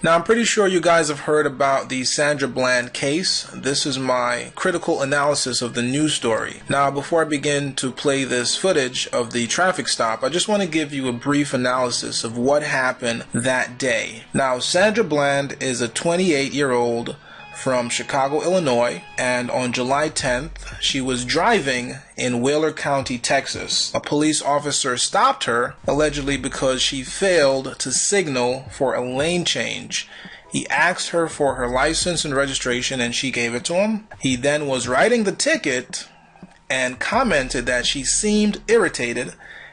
Now, I'm pretty sure you guys have heard about the Sandra Bland case. This is my critical analysis of the news story. Now, before I begin to play this footage of the traffic stop, I just want to give you a brief analysis of what happened that day. Now, Sandra Bland is a 28-year-old from Chicago, Illinois, and on July 10th, she was driving in Wheeler County, Texas. A police officer stopped her, allegedly because she failed to signal for a lane change. He asked her for her license and registration, and she gave it to him. He then was writing the ticket and commented that she seemed irritated,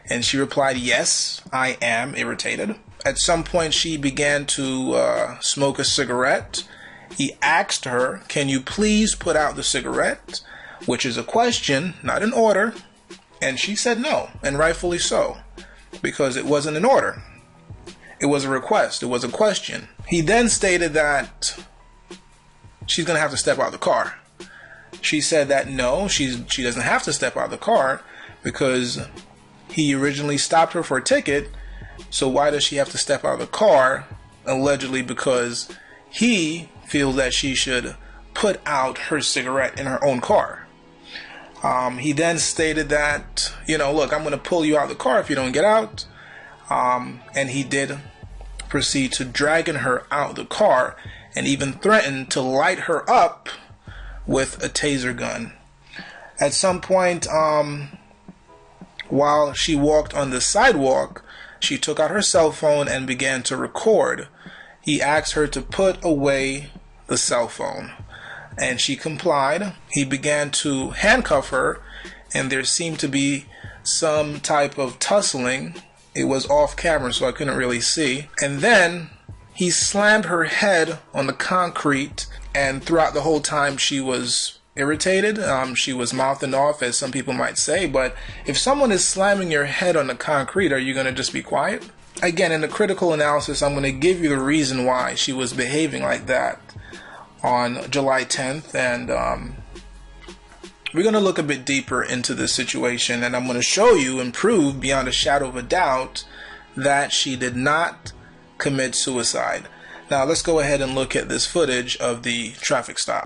and she replied, "Yes, I am irritated." At some point, she began to smoke a cigarette. He asked her, "Can you please put out the cigarette?" Which is a question, not an order. And she said no, and rightfully so, because it wasn't an order. It was a request. It was a question. He then stated that she's going to have to step out of the car. She said that no, she doesn't have to step out of the car because he originally stopped her for a ticket. So why does she have to step out of the car? Allegedly because he feels that she should put out her cigarette in her own car. He then stated that, look, I'm going to pull you out of the car if you don't get out. And he did proceed to dragging her out of the car and even threatened to light her up with a taser gun. At some point, while she walked on the sidewalk, she took out her cell phone and began to record. He asked her to put away the cell phone, and she complied. He began to handcuff her, and there seemed to be some type of tussling. It was off camera, so I couldn't really see. And then he slammed her head on the concrete, and throughout the whole time she was irritated. She was mouthing off, as some people might say. But if someone is slamming your head on the concrete, are you going to just be quiet? Again, in the critical analysis, I'm going to give you the reason why she was behaving like that on July 10th, and we're going to look a bit deeper into this situation, and I'm going to show you and prove beyond a shadow of a doubt that she did not commit suicide. Now let's go ahead and look at this footage of the traffic stop.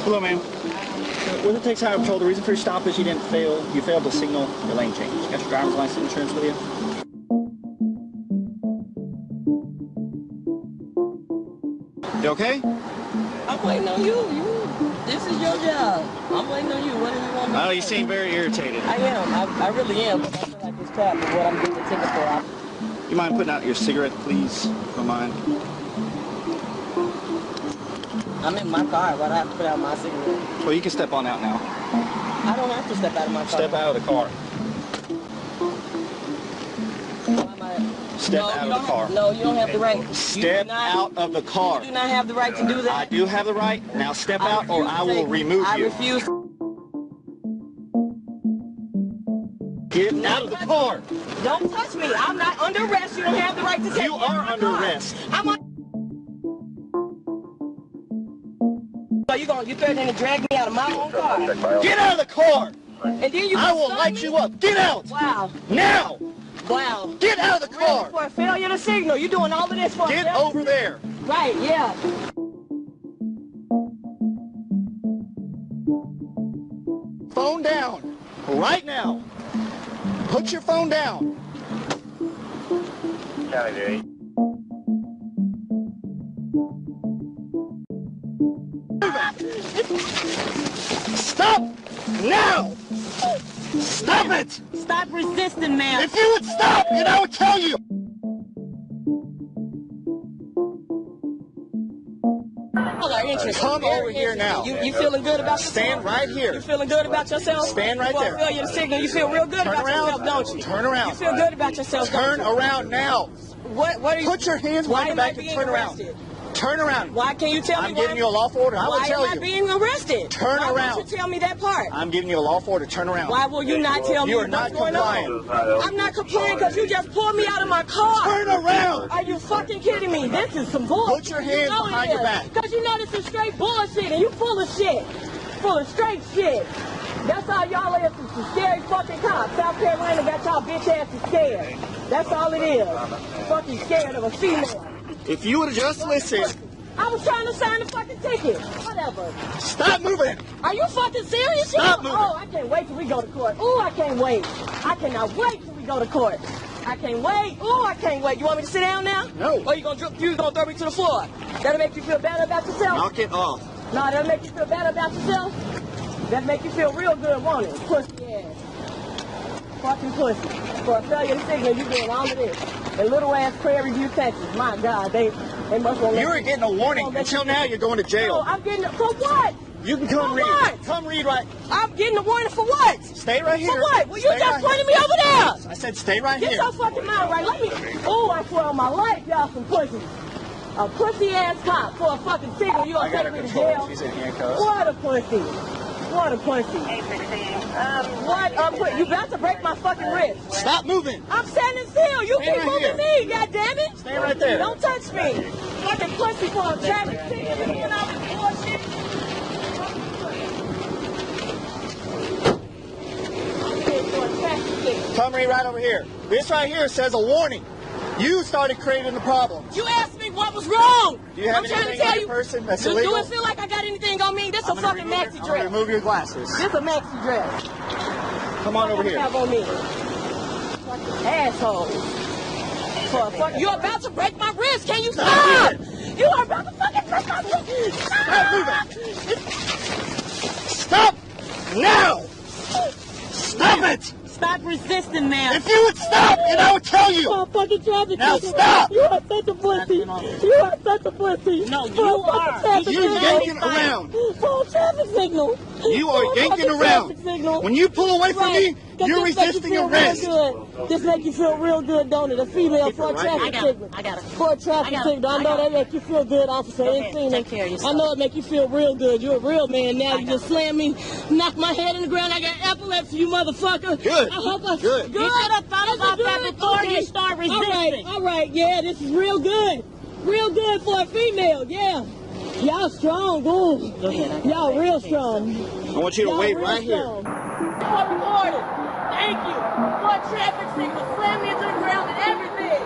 Hello, ma'am. With the Texas Highway Patrol, the reason for your stop is you failed to signal your lane change. You got your driver's license insurance with you? You okay? I'm waiting on you. This is your job. I'm waiting on you. What do you want me to do? Oh, you seem very irritated. I am. I really am. I feel like this crap is what I'm getting the ticket for. You mind putting out your cigarette, please? Don't mind. I'm in my car. Why do I have to put out my cigarette? Well, you can step on out now. I don't have to step out of my car. Step out of the car. Step out of the car. No, you don't have the right. Step out of the car. You do not have the right to do that. I do have the right. Now step out or I will remove you. I refuse. Get out of the car. Don't touch me. I'm not under arrest. You don't have the right to take me. You are under arrest. So you threatening to drag me out of my own car? Get out of the car. And then I will light you up. Get out. Wow. Now. Wow. Get out of the car. For a failure to signal. You're doing all of this for Get over there. Right, yeah. Phone down. Right now. Put your phone down. Stop now. Stop it. Stop resisting, ma'am. If you would stop, and I would tell you. Come over here now. You feeling good about yourself? Stand right here. You feeling good about yourself? Stand right there. Failure to signal. You feel real good about yourself, don't you? Turn around. You feel good about yourself. Turn around now. What are you? Put your hands behind your back and turn around. Turn around. Why can't you tell me? I'm giving you a lawful order. I will tell you. Why am I being arrested? Turn around. Why won't you tell me that part? I'm giving you a lawful order. Turn around. Why will you not tell me what's going on? You are not complying. I'm not complying because you just pulled me out of my car. Turn around. Are you fucking kidding me? This is some bullshit. Put your hands behind your back. Because you know this is straight bullshit and you full of shit. full of straight shit. That's all y'all is, some scary fucking cops. South Carolina got y'all bitch asses scared. That's all it is. Fucking scared of a female. If you would have just listened. I was trying to sign the fucking ticket. Whatever. Stop moving. Are you fucking serious? Stop moving. Oh, I can't wait till we go to court. Ooh, I can't wait. I cannot wait till we go to court. I can't wait. Ooh, I can't wait. You want me to sit down now? No. Or you gonna throw me to the floor? That'll make you feel better about yourself? Knock it off. No, that'll make you feel better about yourself? That'll make you feel real good, won't it? Pussy ass. Fucking pussy. For a failure to signal, you doing all of this. In little ass Prairie View, Texas. My God, they must want. You were getting a warning. Until now, you're going to jail. No, I'm getting for what? You can come read. What? Come read right. I'm getting a warning for what? Stay right here. For what? Well, you Stay just right pointed me over there. I said stay right Get here. your fucking mind right. Let me. Oh, I swear on my life, y'all some pussies. A pussy ass cop for a fucking signal. You gonna take me to jail? She's in handcuffs. What a pussy. What a pussy. What a pussy. You about to break my fucking wrist. Stop moving. I'm standing still. You Stay keep right moving here. me. God damn it. Stay right there. Don't touch me. Fucking pussy for a traffic ticket and all this bullshit. Come read right over here. This right here says a warning. You started creating the problem. You asked me what was wrong. Do you have I'm trying to anything tell on you. your person that's do illegal? it feel like I got anything on me? This a I'm gonna fucking remove maxi your- I'm dress. gonna remove your glasses. This a maxi dress. Come on over here. Have on me. Fucking asshole. For a fuck, you're about to break my wrist. Can you stop? You are about to fucking break my wrist. Stop moving. Stop now. Stop it. Stop resisting, man. If you would stop, and I would tell you. For a fucking traffic Now signal. stop. You are such a pussy. You are such a pussy. No, For you a fucking are. traffic You're signal. yanking around. For a traffic signal. You are For a yanking fucking around. traffic signal. When you pull away from Right. me, 'Cause you're this make you resisting feel arrest. real good. This make you feel real good, don't it? A female for a right traffic here. signal. I got it. For a traffic I got it. signal. I I know got that it. make you feel good, officer. Go Ain't ahead. seen Take it. care of yourself. I know it make you feel real good. You're a real man now. You just slammed me, knocked my head in the ground. I got epilepsy, you motherfucker. Good. I hope I Good. Good. You should have thought This is about that good. before Okay. you start resisting. All right. Yeah, this is real good. Real good for a female. Yeah. Y'all strong, ooh. Go ahead. Y'all real strong. I want you to Y'all wait real right here. strong. For recorded. Thank you. For a traffic signal. Slam me into the ground and everything.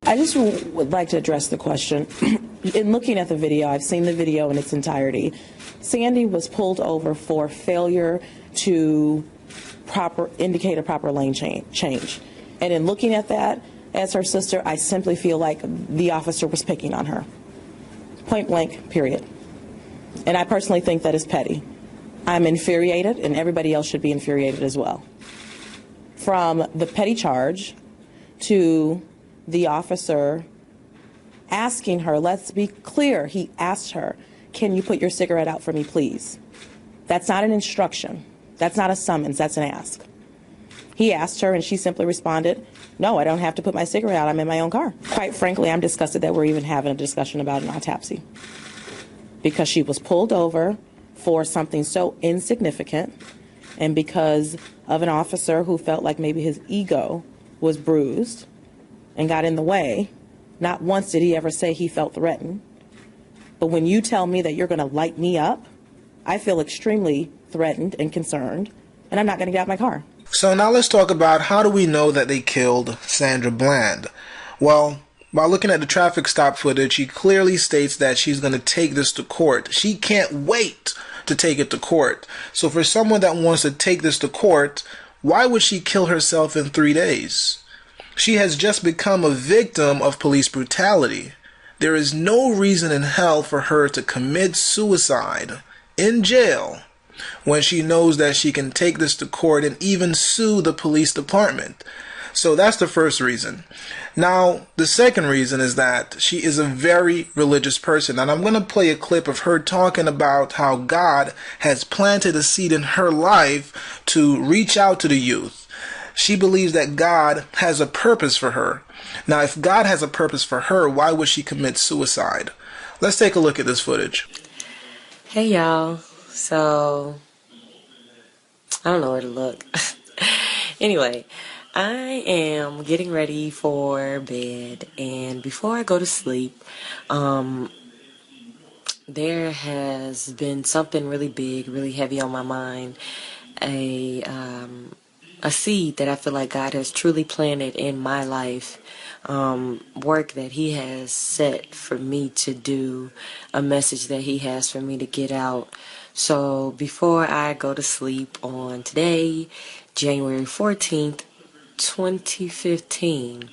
I just would like to address the question. In looking at the video, I've seen the video in its entirety. Sandy was pulled over for failure to indicate a proper lane change. And in looking at that, as her sister, I simply feel like the officer was picking on her. Point blank, period. And I personally think that is petty. I'm infuriated, and everybody else should be infuriated as well. From the petty charge to the officer asking her, let's be clear, he asked her, can you put your cigarette out for me, please? That's not an instruction. That's not a summons. That's an ask. He asked her, and she simply responded, no, I don't have to put my cigarette out. I'm in my own car. Quite frankly, I'm disgusted that we're even having a discussion about an autopsy, because she was pulled over for something so insignificant, and because of an officer who felt like maybe his ego was bruised and got in the way. Not once did he ever say he felt threatened. But when you tell me that you're going to light me up, I feel extremely threatened and concerned, and I'm not going to get out of my car. So now let's talk about how do we know that they killed Sandra Bland? Well, by looking at the traffic stop footage, she clearly states that she's going to take this to court. She can't wait to take it to court. So for someone that wants to take this to court, Why would she kill herself in 3 days? She has just become a victim of police brutality. There is no reason in hell for her to commit suicide in jail when she knows that she can take this to court and even sue the police department. So that's the first reason. Now, the second reason is that she is a very religious person. And I'm going to play a clip of her talking about how God has planted a seed in her life to reach out to the youth. She believes that God has a purpose for her. Now, if God has a purpose for her, why would she commit suicide? Let's take a look at this footage. Hey, y'all. So, I don't know where to look. Anyway, I am getting ready for bed, and before I go to sleep, there has been something really big, really heavy on my mind. A seed that I feel like God has truly planted in my life, work that He has set for me to do, a message that He has for me to get out. So before I go to sleep on today, January 14th, 2015,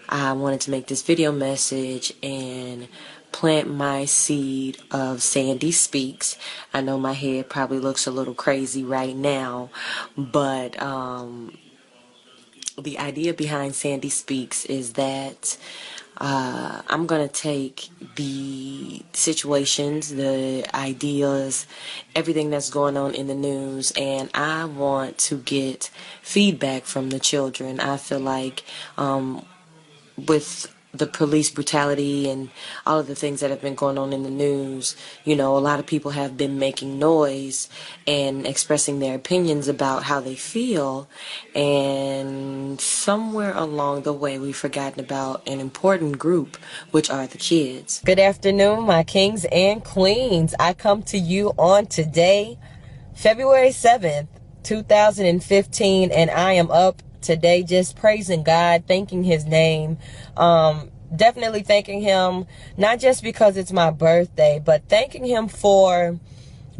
I wanted to make this video message and plant my seed of Sandy Speaks. I know my head probably looks a little crazy right now, but the idea behind Sandy Speaks is that I'm going to take the situations, the ideas, everything that's going on in the news, and I want to get feedback from the children. I feel like with the police brutality and all of the things that have been going on in the news, you know, a lot of people have been making noise and expressing their opinions about how they feel, and somewhere along the way we've forgotten about an important group, which are the kids. Good afternoon, my kings and queens. I come to you on today, February 7th, 2015, and I am up today just praising God, thanking His name, definitely thanking Him, not just because it's my birthday, but thanking Him for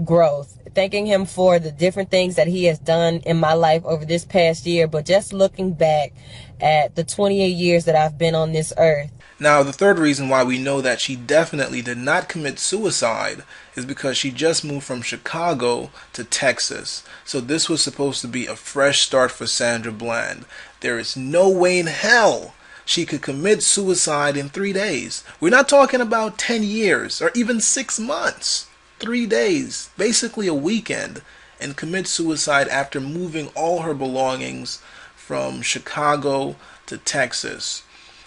growth, thanking Him for the different things that He has done in my life over this past year, but just looking back at the 28 years that I've been on this earth. Now, the third reason why we know that she definitely did not commit suicide is because she just moved from Chicago to Texas. So this was supposed to be a fresh start for Sandra Bland. There is no way in hell she could commit suicide in 3 days. We're not talking about 10 years or even 6 months. 3 days, basically a weekend, and commit suicide after moving all her belongings from Chicago to Texas.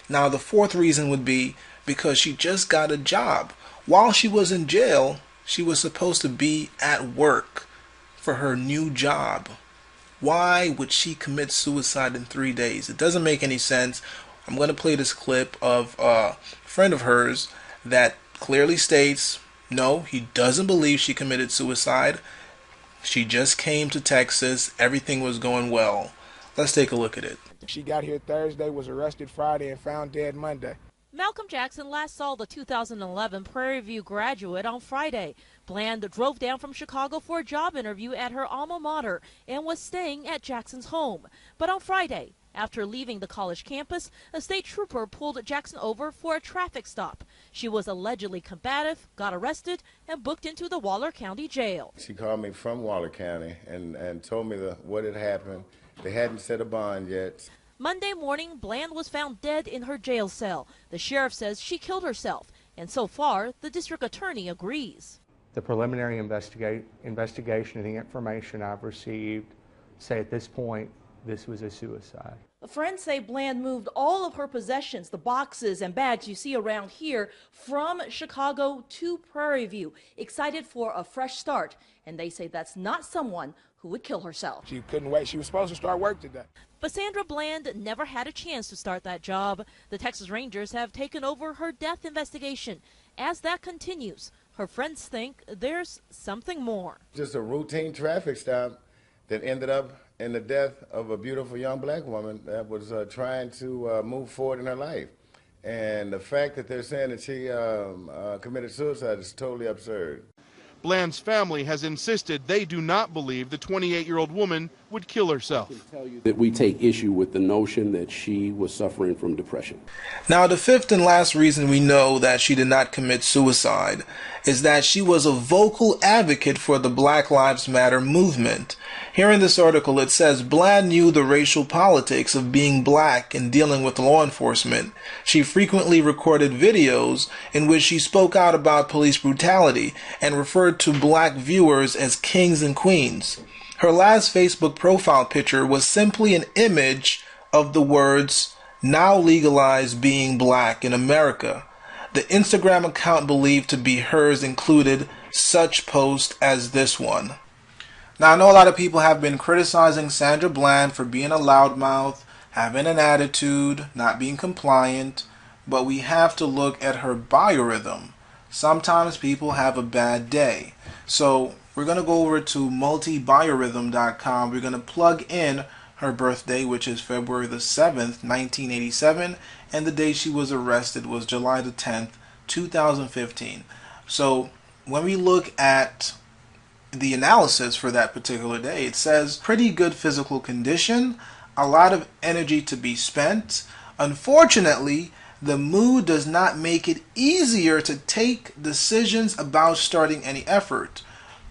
Now, the fourth reason would be because she just got a job. While she was in jail, she was supposed to be at work for her new job. Why would she commit suicide in 3 days? It doesn't make any sense. I'm going to play this clip of a friend of hers that clearly states, no, he doesn't believe she committed suicide. She just came to Texas. Everything was going well. Let's take a look at it. She got here Thursday, was arrested Friday, and found dead Monday. Malcolm Jackson last saw the 2011 Prairie View graduate on Friday. Bland drove down from Chicago for a job interview at her alma mater and was staying at Jackson's home. But on Friday, after leaving the college campus, a state trooper pulled Jackson over for a traffic stop. She was allegedly combative, got arrested, and booked into the Waller County Jail. She called me from Waller County and told me what had happened. They hadn't set a bond yet. Monday morning, Bland was found dead in her jail cell. The sheriff says she killed herself, and so far, the district attorney agrees. The preliminary investigation and the information I've received say at this point this was a suicide. Friends say Bland moved all of her possessions, the boxes and bags you see around here, from Chicago to Prairie View, excited for a fresh start. And they say that's not someone who would kill herself. She couldn't wait. She was supposed to start work today. But Sandra Bland never had a chance to start that job. The Texas Rangers have taken over her death investigation. As that continues, her friends think there's something more. Just a routine traffic stop that ended up in the death of a beautiful young black woman that was trying to move forward in her life. And the fact that they're saying that she committed suicide is totally absurd. Bland's family has insisted they do not believe the 28-year-old woman would kill herself. That we take issue with the notion that she was suffering from depression. Now, the fifth and last reason we know that she did not commit suicide is that she was a vocal advocate for the Black Lives Matter movement. Here in this article, it says Bland knew the racial politics of being black and dealing with law enforcement. She frequently recorded videos in which she spoke out about police brutality and referred to black viewers as kings and queens. Her last Facebook profile picture was simply an image of the words, "Now legalize being black in America." The Instagram account believed to be hers included such posts as this one. Now, I know a lot of people have been criticizing Sandra Bland for being a loudmouth, having an attitude, not being compliant, but we have to look at her biorhythm. Sometimes people have a bad day. So we're going to go over to multibiorhythm.com. We're going to plug in her birthday, which is February the 7th, 1987, and the day she was arrested was July the 10th, 2015. So when we look at the analysis for that particular day, it says pretty good physical condition, a lot of energy to be spent. Unfortunately, the mood does not make it easier to take decisions about starting any effort.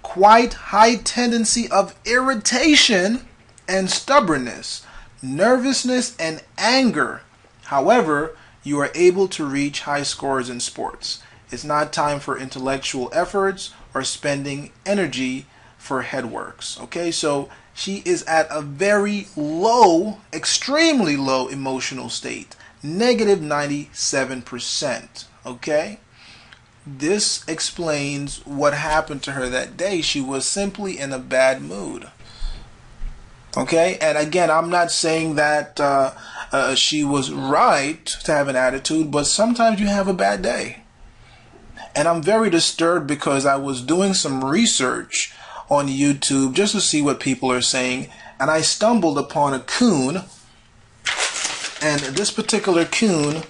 Quite high tendency of irritation and stubbornness, nervousness and anger. However, you are able to reach high scores in sports. It's not time for intellectual efforts or spending energy for headworks. Okay, so she is at a very low, extremely low emotional state, negative 97%. Okay, this explains what happened to her that day. She was simply in a bad mood. Okay, and again, I'm not saying that she was right to have an attitude, but sometimes you have a bad day. And I'm very disturbed because I was doing some research on YouTube just to see what people are saying, and I stumbled upon a coon, and this particular coon,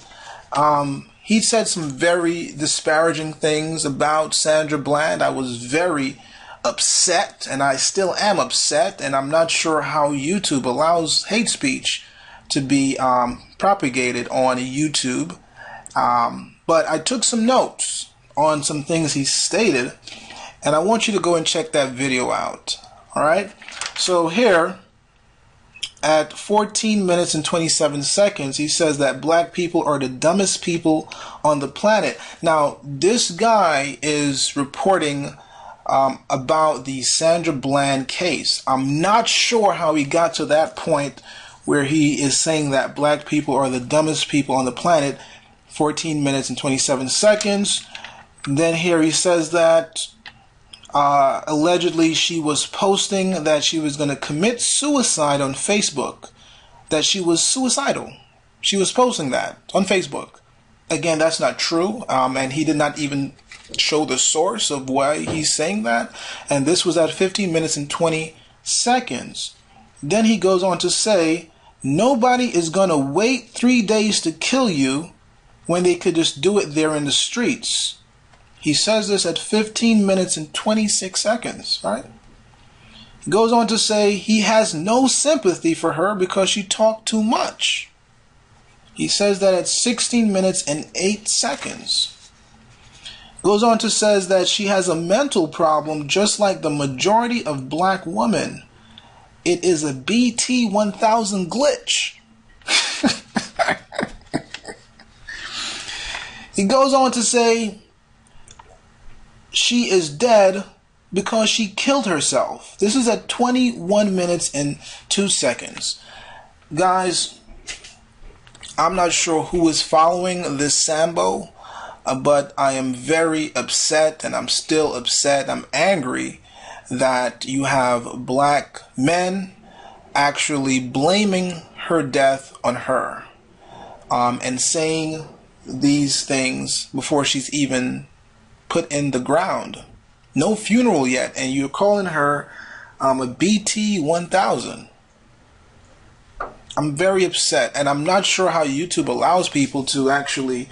he said some very disparaging things about Sandra Bland. I was very upset, and I still am upset, and I'm not sure how YouTube allows hate speech to be propagated on YouTube. But I took some notes on some things he stated, and I want you to go and check that video out. Alright, so here at 14 minutes and 27 seconds, he says that black people are the dumbest people on the planet. Now, this guy is reporting about the Sandra Bland case. I'm not sure how he got to that point where he is saying that black people are the dumbest people on the planet. 14 minutes and 27 seconds. Then here he says that allegedly she was posting that she was going to commit suicide on Facebook, that she was suicidal. She was posting that on Facebook. Again, that's not true, and he did not even show the source of why he's saying that. And this was at 15 minutes and 20 seconds. Then he goes on to say, nobody is going to wait 3 days to kill you when they could just do it there in the streets. He says this at 15 minutes and 26 seconds, right? He goes on to say he has no sympathy for her because she talked too much. He says that at 16 minutes and 8 seconds. Goes on to says that she has a mental problem just like the majority of black women. It is a BT 1000 glitch. He goes on to say she is dead because she killed herself. This is at 21 minutes and 2 seconds. Guys, I'm not sure who is following this Sambo, but I am very upset, and I'm still upset. I'm angry that you have black men actually blaming her death on her, and saying these things before she's even put in the ground. No funeral yet, and you're calling her a BT 1000. I'm very upset, and I'm not sure how YouTube allows people to actually,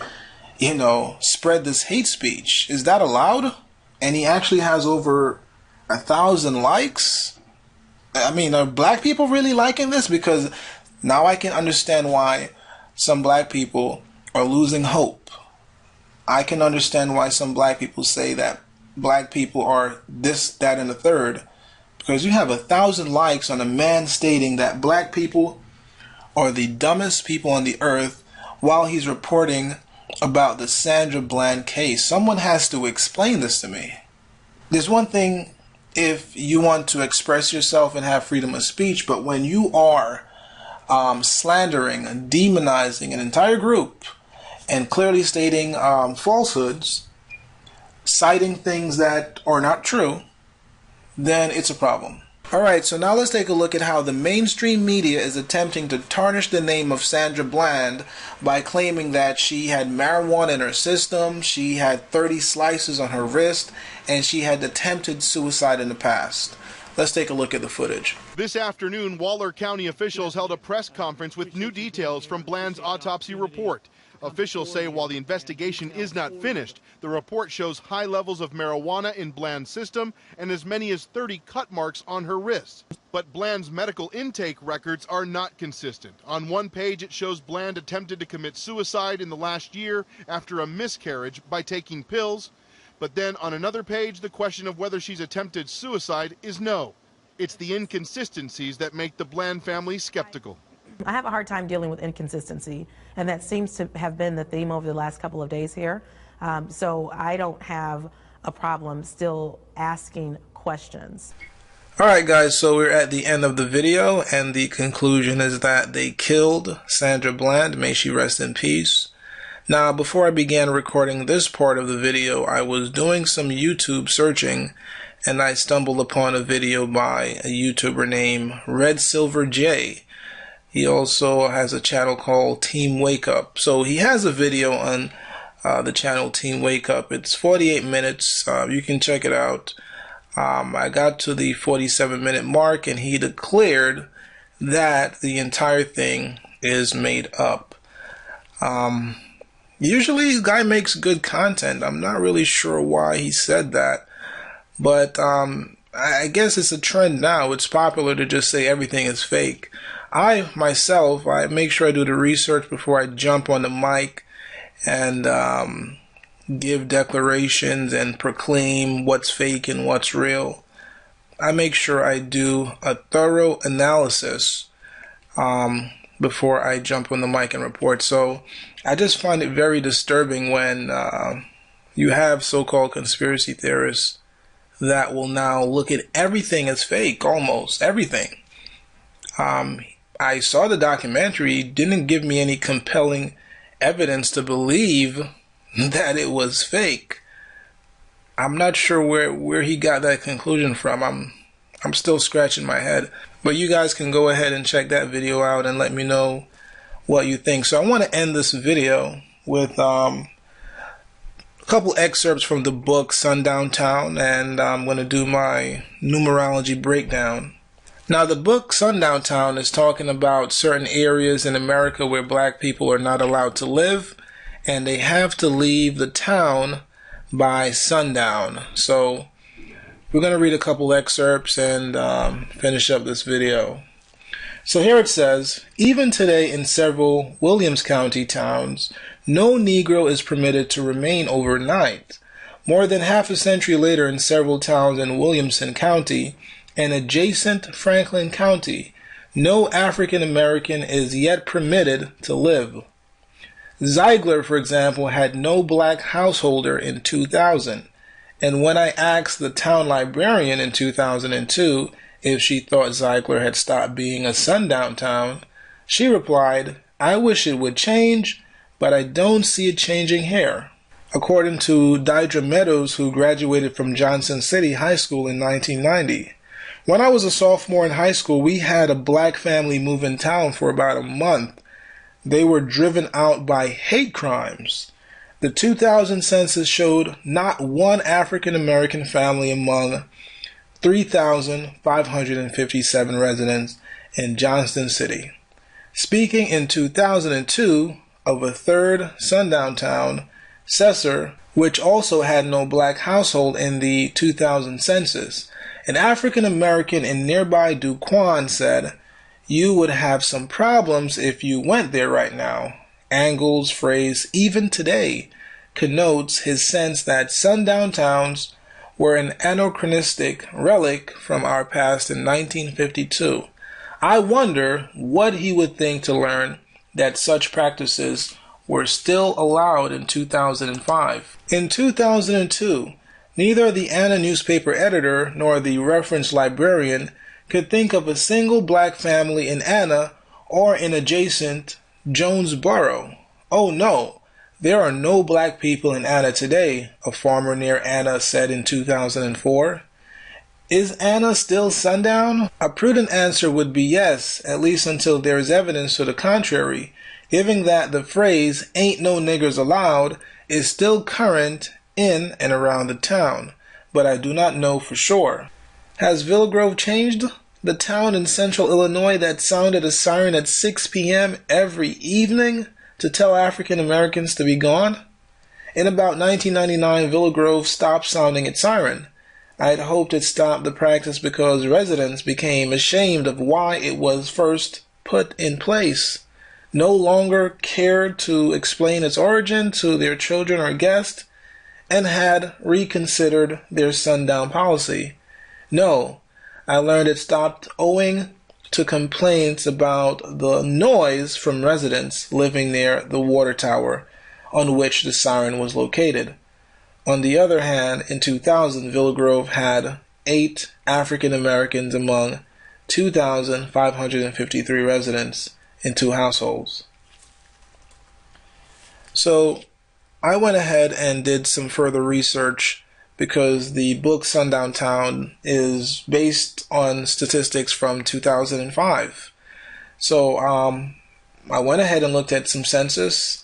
spread this hate speech. Is that allowed? And he actually has over 1,000 likes. I mean, are black people really liking this? Because now I can understand why some black people are losing hope. I can understand why some black people say that black people are this, that, and the third. Because you have 1,000 likes on a man stating that black people are the dumbest people on the earth while he's reporting about the Sandra Bland case. Someone has to explain this to me. There's one thing if you want to express yourself and have freedom of speech, but when you are slandering and demonizing an entire group and clearly stating falsehoods, citing things that are not true, then it's a problem. Alright, so now let's take a look at how the mainstream media is attempting to tarnish the name of Sandra Bland by claiming that she had marijuana in her system, she had 30 slices on her wrist, and she had attempted suicide in the past. Let's take a look at the footage. This afternoon, Waller County officials held a press conference with new details from Bland's autopsy report. Officials say while the investigation is not finished, the report shows high levels of marijuana in Bland's system and as many as 30 cut marks on her wrists. But Bland's medical intake records are not consistent. On one page, it shows Bland attempted to commit suicide in the last year after a miscarriage by taking pills. But then on another page, the question of whether she's attempted suicide is no. It's the inconsistencies that make the Bland family skeptical. I have a hard time dealing with inconsistency, and that seems to have been the theme over the last couple of days here. So I don't have a problem still asking questions. Alright guys, so we're at the end of the video, and the conclusion is that they killed Sandra Bland. May she rest in peace. Now, before I began recording this part of the video, I was doing some YouTube searching, and I stumbled upon a video by a YouTuber named Red Silver J. He also has a channel called Team Wake Up. So he has a video on the channel Team Wake Up. It's 48 minutes. You can check it out. I got to the 47-minute mark, and he declared that the entire thing is made up. Usually, the guy makes good content. I'm not really sure why he said that. But I guess it's a trend now. It's popular to just say everything is fake. I make sure I do the research before I jump on the mic and give declarations and proclaim what's fake and what's real. I make sure I do a thorough analysis before I jump on the mic and report. So I just find it very disturbing when you have so-called conspiracy theorists that will now look at everything as fake, almost everything. I saw the documentary. It didn't give me any compelling evidence to believe that it was fake. I'm not sure where he got that conclusion from. I'm still scratching my head. But you guys can go ahead and check that video out and let me know what you think. So I want to end this video with a couple excerpts from the book Sundown Town, and I'm going to do my numerology breakdown. Now, the book Sundown Town is talking about certain areas in America where black people are not allowed to live, and they have to leave the town by sundown. So we're going to read a couple excerpts and finish up this video. So here it says, even today in several Williams County towns, no Negro is permitted to remain overnight. More than half a century later, in several towns in Williamson County and adjacent Franklin County, no African American is yet permitted to live. Ziegler, for example, had no black householder in 2000, and when I asked the town librarian in 2002 if she thought Ziegler had stopped being a sundown town, she replied, "I wish it would change, but I don't see it changing here." According to Deidre Meadows, who graduated from Johnson City High School in 1990, when I was a sophomore in high school, we had a black family move in town for about a month. They were driven out by hate crimes. The 2000 census showed not one African American family among 3,557 residents in Johnston City. Speaking in 2002 of a third sundown town, Cesar, which also had no black household in the 2000 census. An African American in nearby Duquan said, "You would have some problems if you went there right now." Angle's phrase, "even today," connotes his sense that sundown towns were an anachronistic relic from our past in 1952. I wonder what he would think to learn that such practices were still allowed in 2005. In 2002, neither the Anna newspaper editor nor the reference librarian could think of a single black family in Anna or in adjacent Jonesboro. "Oh no, there are no black people in Anna today," a farmer near Anna said in 2004. Is Anna still sundown? A prudent answer would be yes, at least until there is evidence to the contrary, given that the phrase "ain't no niggers allowed" is still current in and around the town, but I do not know for sure. Has Villegrove changed? The town in central Illinois that sounded a siren at 6 p.m. every evening to tell African Americans to be gone? In about 1999, Villegrove stopped sounding its siren. I had hoped it stopped the practice because residents became ashamed of why it was first put in place, no longer cared to explain its origin to their children or guests, and had reconsidered their sundown policy. No, I learned it stopped owing to complaints about the noise from residents living near the water tower on which the siren was located. On the other hand, in 2000, Villegrove had 8 African Americans among 2,553 residents in 2 households. So I went ahead and did some further research because the book Sundown Town is based on statistics from 2005. So I went ahead and looked at some census,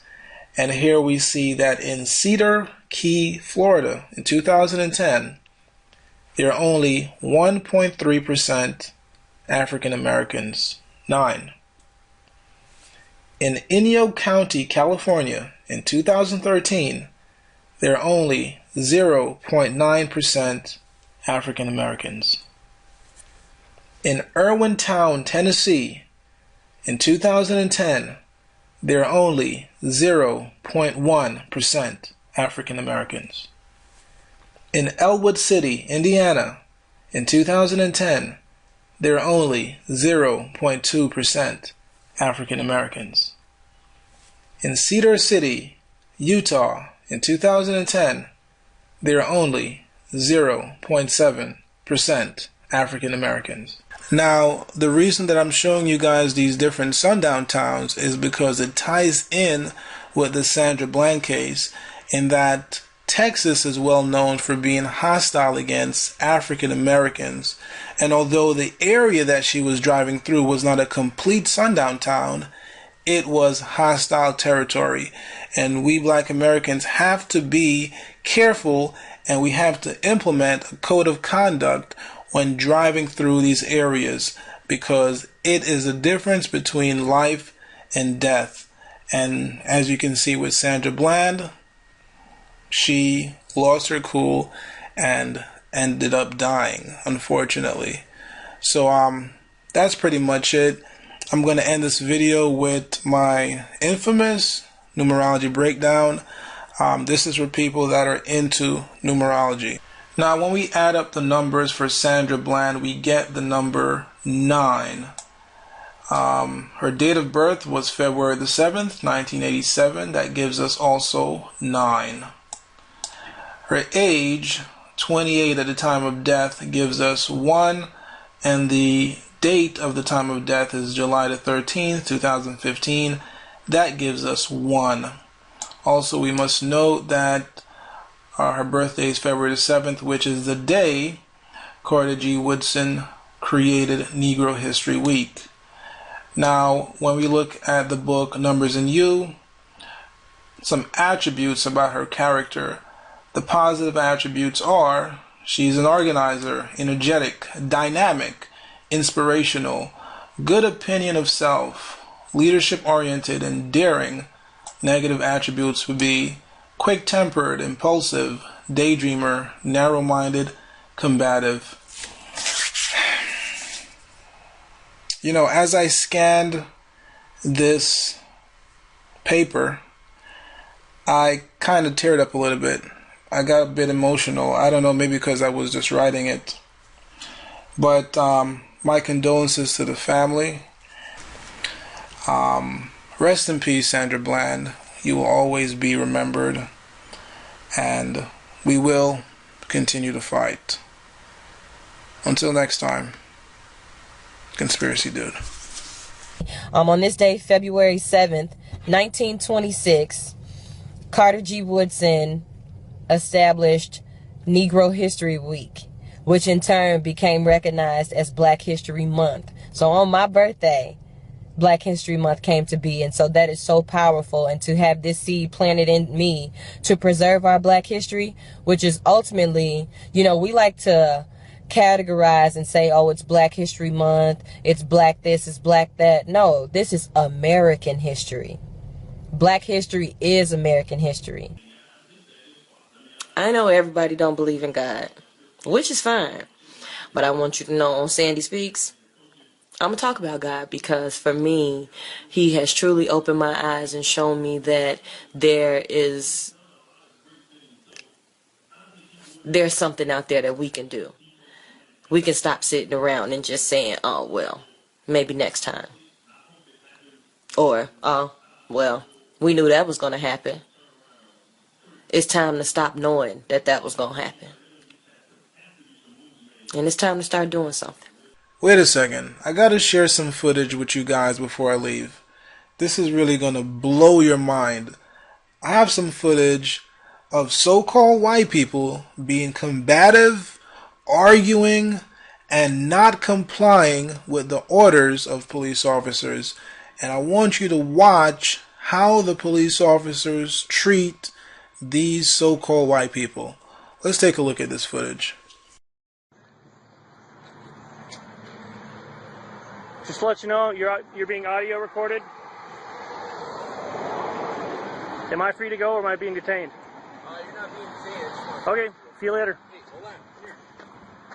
and here we see that in Cedar Key, Florida, in 2010, there are only 1.3% African Americans, 9. In Inyo County, California, in 2013, there are only 0.9% African Americans. In Irwintown, Tennessee, in 2010, there are only 0.1% African Americans. In Elwood City, Indiana, in 2010, there are only 0.2% African Americans. In Cedar City, Utah, in 2010, there are only 0.7% African Americans. Now, the reason that I'm showing you guys these different sundown towns is because it ties in with the Sandra Bland case, in that Texas is well known for being hostile against African Americans. And although the area that she was driving through was not a complete sundown town, it was hostile territory. And we black Americans have to be careful, and we have to implement a code of conduct when driving through these areas, because it is a difference between life and death. And as you can see with Sandra Bland, she lost her cool and ended up dying, unfortunately. So that's pretty much it. I'm going to end this video with my infamous numerology breakdown. This is for people that are into numerology. Now, when we add up the numbers for Sandra Bland, we get the number 9. Her date of birth was February the 7th, 1987. That gives us also 9. Her age, 28 at the time of death, gives us 1. And the date of the time of death is July the 13th, 2015. That gives us 1. Also, we must note that her birthday is February the 7th, which is the day Carter G. Woodson created Negro History Week. Now, when we look at the book Numbers in You, some attributes about her character. The positive attributes are: she's an organizer, energetic, dynamic, inspirational, good opinion of self, leadership oriented, and daring. Negative attributes would be quick-tempered, impulsive, daydreamer, narrow-minded, combative. You know, as I scanned this paper, I kind of teared up a little bit. I got a bit emotional. I don't know, maybe because I was just writing it. But my condolences to the family. Rest in peace, Sandra Bland. You will always be remembered. And we will continue to fight. Until next time. Conspiracy Dude. On this day, February 7th, 1926, Carter G. Woodson established Negro History Week, which in turn became recognized as Black History Month. So on my birthday, Black History Month came to be, and so that is so powerful. And to have this seed planted in me to preserve our Black history, which is ultimately, you know, we like to categorize and say, oh, it's Black History Month, it's Black this, it's Black that. No, this is American history. Black history is American history. I know everybody don't believe in God, which is fine, but I want you to know on Sandy Speaks, I'm going to talk about God, because for me, he has truly opened my eyes and shown me that there's something out there that we can do. We can stop sitting around and just saying, oh, well, maybe next time. Or, oh, well, we knew that was going to happen. It's time to stop knowing that that was going to happen. And it's time to start doing something. Wait a second. I got to share some footage with you guys before I leave. This is really going to blow your mind. I have some footage of so-called white people being combative, arguing, and not complying with the orders of police officers. And I want you to watch how the police officers treat these so-called white people. Let's take a look at this footage. Just to let you know, you're being audio recorded. Am I free to go, or am I being detained? You're not being detained. Okay, see you later. Hey, hold on, come here.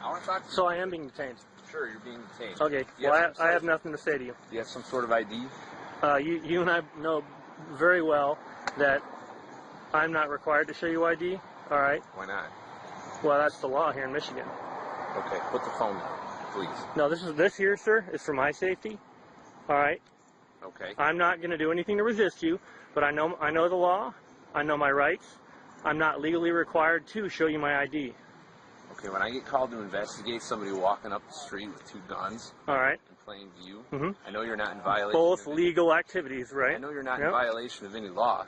I want to talk to you. So I am being detained. Sure, you're being detained. Okay, well, I have nothing to say to you. Do you have some sort of ID? You and I know very well that I'm not required to show you ID. All right. Why not? Well, that's the law here in Michigan. Okay, put the phone down, please. No, this here, sir, is for my safety. All right. Okay. I'm not going to do anything to resist you, but I know the law. I know my rights. I'm not legally required to show you my ID. Okay, when I get called to investigate somebody walking up the street with two guns, all right, in plain view, mm-hmm. I know you're not in violation. Both legal activities, right? I know you're not in violation of any law.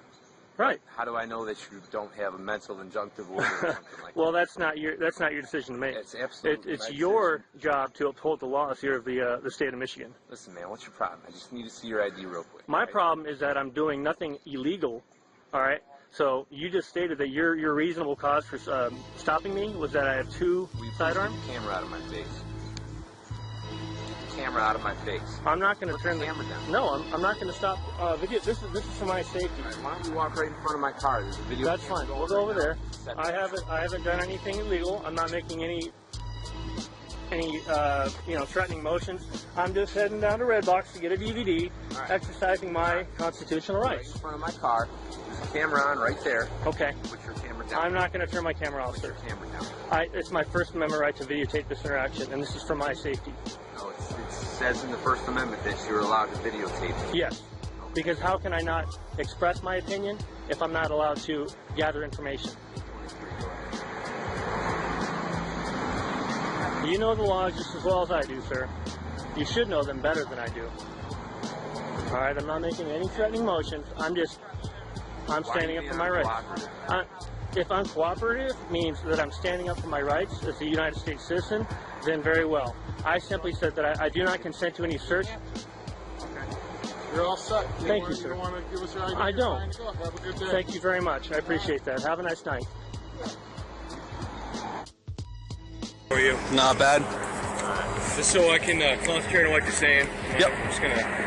Right. How do I know that you don't have a mental injunctive order or something like well, that? that's not your decision to make. It's absolutely it's your job to uphold the laws here of the state of Michigan. Listen, man, what's your problem? I just need to see your ID real quick. My problem is that I'm doing nothing illegal. All right. So you just stated that your reasonable cause for stopping me was that I have two sidearms. Get the camera out of my face. Get the camera out of my face. I'm not going to turn the camera down. No, I'm not going to stop video. This is for my safety. Right, why don't you walk right in front of my car? There's a video. That's fine. We'll go over there. I haven't done anything illegal. I'm not making any threatening motions. I'm just heading down to Redbox to get a DVD, exercising my constitutional rights. Right in front of my car. There's a camera on right there. Okay. Put your camera down. I'm not going to turn my camera off, sir. Put your camera down. It's my First Amendment right to videotape this interaction, and this is for my safety. No, it says in the First Amendment that you're allowed to videotape. Yes. Because how can I not express my opinion if I'm not allowed to gather information? You know the laws just as well as I do, sir. You should know them better than I do. All right, I'm not making any threatening motions. I'm standing up for my rights. If I'm cooperative, means that I'm standing up for my rights as a United States citizen, then very well. I simply said that I do not consent to any search. Okay. You're all set. Thank you, sir. You don't want to give us your ID? I don't. Have a good day. Thank you very much. I appreciate that. Have a nice night. How are you? Not bad. Just so I can concentrate on what you're saying. Yep. I'm just going to...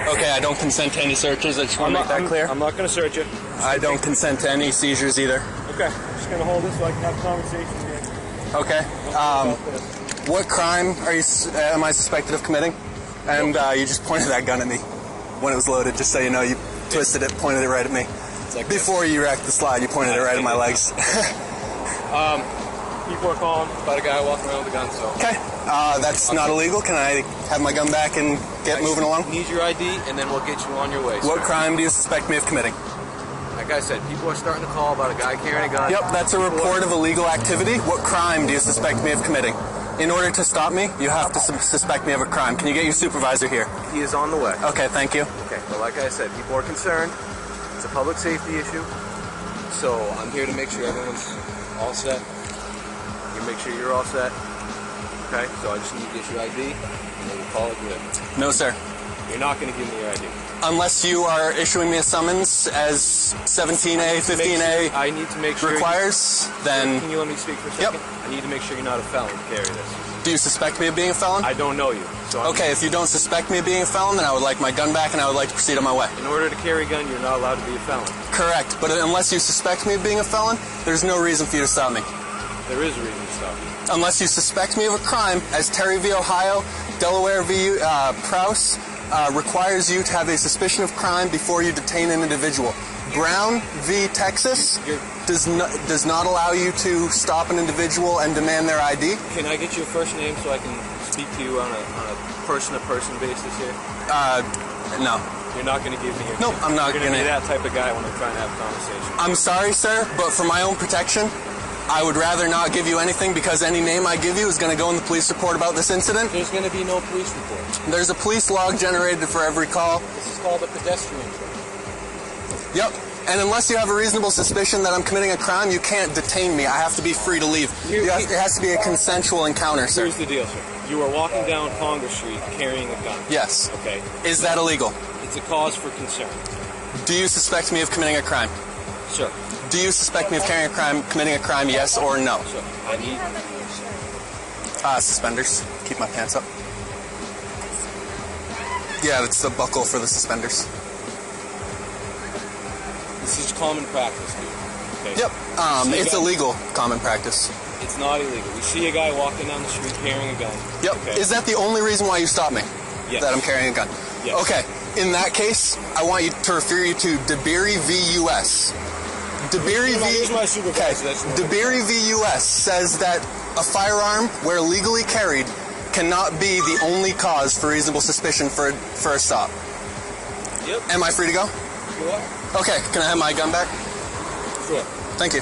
Okay, I don't consent to any searches. I just want to make that clear. I'm not going to search you. I don't consent to any seizures either. Okay. I'm just going to hold this so I can have a conversation here. Okay. What crime am I suspected of committing? And you just pointed that gun at me when it was loaded, just so you know. You twisted it, pointed it right at me. Like before you wrecked the slide, you pointed it right at my legs. People are calling about a guy walking around with a gun, so... Okay. That's not illegal. Can I have my gun back and get moving along? Need your ID, and then we'll get you on your way. What crime do you suspect me of committing? Like I said, people are starting to call about a guy carrying a gun. Yep, that's a report of illegal activity. What crime do you suspect me of committing? In order to stop me, you have to suspect me of a crime. Can you get your supervisor here? He is on the way. Okay, thank you. Okay, but like I said, people are concerned. It's a public safety issue. So I'm here to make sure everyone's all set. You make sure you're all set. Okay, so I just need to get your ID, and then we'll call it good. No, sir. You're not going to give me your ID. Unless you are issuing me a summons as 17A, 15A I need to make sure requires, then... Can you let me speak for a second? Yep. I need to make sure you're not a felon to carry this. Do you suspect me of being a felon? I don't know you. So okay, if you don't suspect me of being a felon, then I would like my gun back and I would like to proceed on my way. In order to carry a gun, you're not allowed to be a felon. Correct, but unless you suspect me of being a felon, there's no reason for you to stop me. There is a reason to stop you. Unless you suspect me of a crime, as Terry v. Ohio, Delaware v. Prowse, requires you to have a suspicion of crime before you detain an individual. Brown v. Texas does not allow you to stop an individual and demand their ID. Can I get your first name so I can speak to you on a person-to-person basis here? No. You're not going to give me your Nope, I'm not going to be that type of guy when I'm trying to have a conversation. I'm sorry, sir, but for my own protection, I would rather not give you anything because any name I give you is going to go in the police report about this incident. There's going to be no police report. There's a police log generated for every call. This is called a pedestrian trip. Yep. And unless you have a reasonable suspicion that I'm committing a crime, you can't detain me. I have to be free to leave. It has to be a consensual encounter, sir. Here's the deal, sir. You are walking down Congress Street carrying a gun. Yes. Okay. Is that illegal? It's a cause for concern. Do you suspect me of committing a crime? Sure. Do you suspect me of committing a crime, yes or no? Sure. I need... Suspenders. Keep my pants up. Yeah, that's the buckle for the suspenders. This is common practice, dude. Okay. Yep. It's illegal common practice. It's not illegal. We see a guy walking down the street carrying a gun. Yep. Okay. Is that the only reason why you stopped me? Yes. That I'm carrying a gun? Yes. Okay. In that case, I want you to refer you to DeBeery v. U.S. DeBeery v. U.S. says that a firearm, where legally carried, cannot be the only cause for reasonable suspicion for a stop. Yep. Am I free to go? You are. Okay. Can I have my gun back? Sure. Thank you.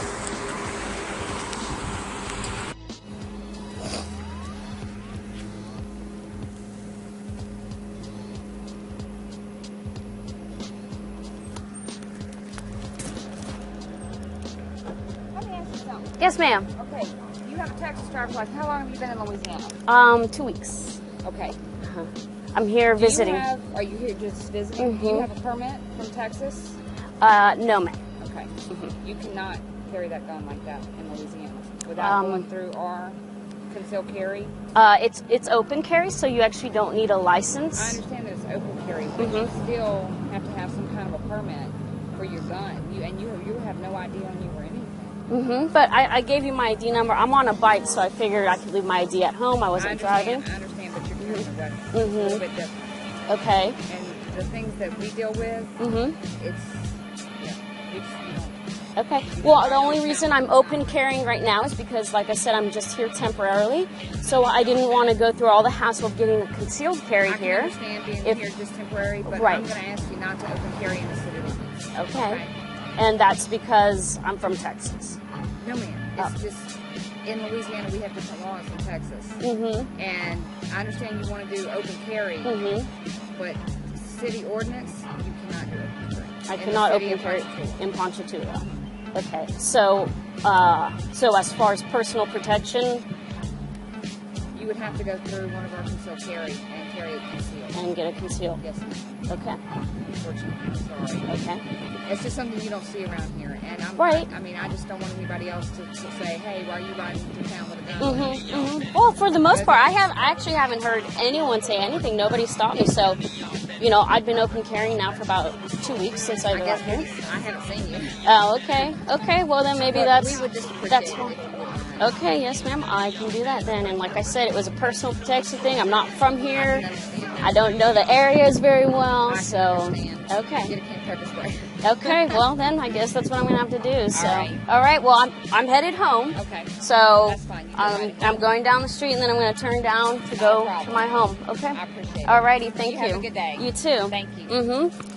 Yes, ma'am. Okay, you have a Texas driver's license. How long have you been in Louisiana? 2 weeks. Okay. I'm here visiting. Are you here just visiting? Do you have a permit from Texas? No, ma'am. Okay. You cannot carry that gun like that in Louisiana without going through our concealed carry. It's open carry, so you actually don't need a license. I understand that it's open carry, but you still have to have some kind of a permit for your gun. You have no ID on you or anything. But I gave you my ID number. I'm on a bike, so I figured I could leave my ID at home. I wasn't driving. I understand, but you're carrying a weapon. It's a little bit different. Okay. And the things that we deal with, Okay. Well, the only reason I'm open carrying right now is because, like I said, I'm just here temporarily. So I didn't want to go through all the hassle of getting a concealed carry here. I can understand being here just temporary, but I'm going to ask you not to open carry in the city limits. Okay. And that's because I'm from Texas. No, ma'am. It's just, in Louisiana, we have different laws in Texas. And I understand you want to do open carry, but city ordinance, you cannot do open carry. I cannot open carry in Ponchatoula. Okay. So as far as personal protection, you would have to go through one of our concealed carry and carry it concealed. And get it concealed. Yes, ma'am. Okay. Unfortunately, I'm sorry. Okay. It's just something you don't see around here, and I just don't want anybody else to say, "Hey, why are you riding through town with a gun?" Well, for the most part, I actually haven't heard anyone say anything. Nobody stopped me, so you know, I've been open carrying now for about 2 weeks since I got here. I haven't seen you. Oh, okay. Okay, well then maybe But that's we would just appreciate that's it fine. if you wouldn't. Okay, yes, ma'am. I can do that then. And like I said, it was a personal protection thing. I'm not from here. I don't know the areas very well, so okay. Okay, well then I guess that's what I'm gonna have to do. So, all right. Well, I'm headed home. Okay. So That's fine. I'm going down the street and then I'm gonna turn down to go to my home. Okay. I appreciate it. All righty. Thank you. Have a good day. You too. Thank you. Mm-hmm.